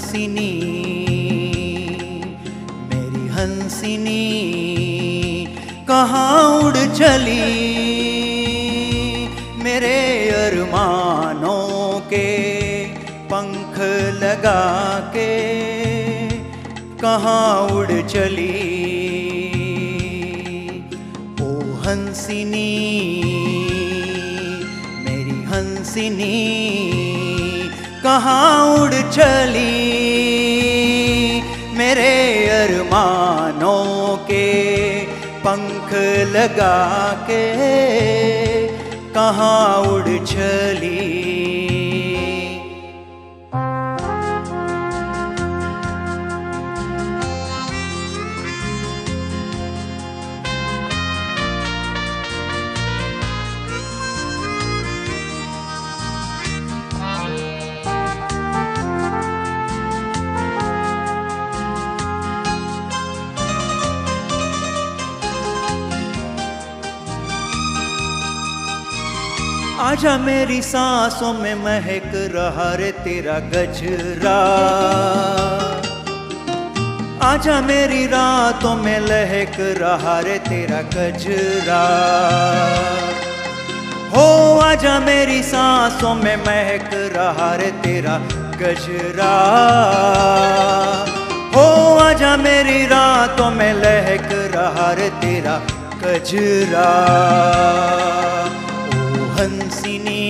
हंसिनी, मेरी हंसिनी कहाँ उड़ चली, मेरे अरमानों के पंख लगा के कहाँ उड़ चली। ओ हंसिनी, मेरी हंसिनी कहाँ उड़ चली, मेरे अरमानों के पंख लगा के कहाँ उड़ चली। आजा मेरी सांसों में महक रहा रे तेरा गजरा, आजा मेरी रातों में लहक रहा रे तेरा गजरा। हो आजा मेरी सांसों में महक रहा रे तेरा गजरा, हो आजा मेरी रातों में लहक रहा रे तेरा गजरा। हंसिनी,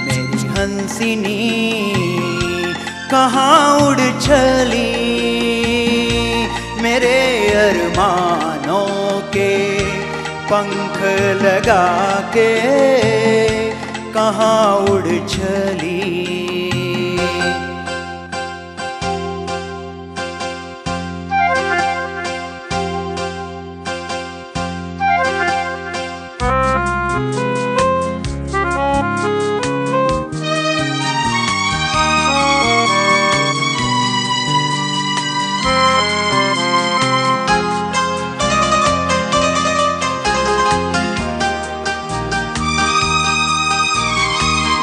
मेरी हंसिनी कहाँ उड़ चली, मेरे अरमानों के पंख लगा के कहाँ उड़ चली।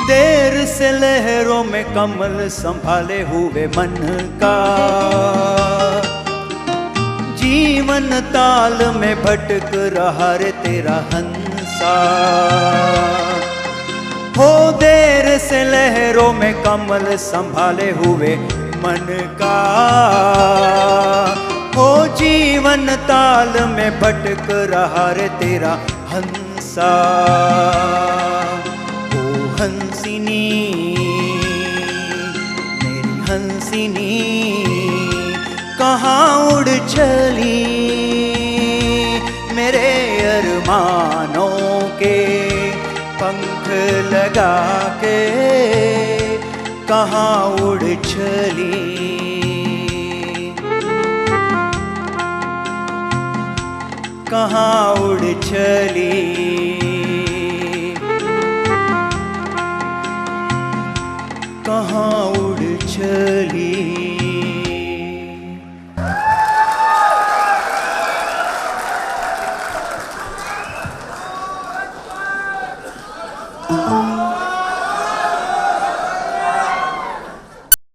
देर से लहरों में कमल संभाले हुए मन का, जीवन ताल में भटक रहा रे तेरा हंसा। हो देर से लहरों में कमल संभाले हुए मन का, हो जीवन ताल में भटक रहा रे तेरा हंसा। हंसिनी, मेरी हंसिनी कहाँ उड़ चली, मेरे अरमानों के पंख लगा के कहाँ उड़ चली। कहाँ उड़ चली।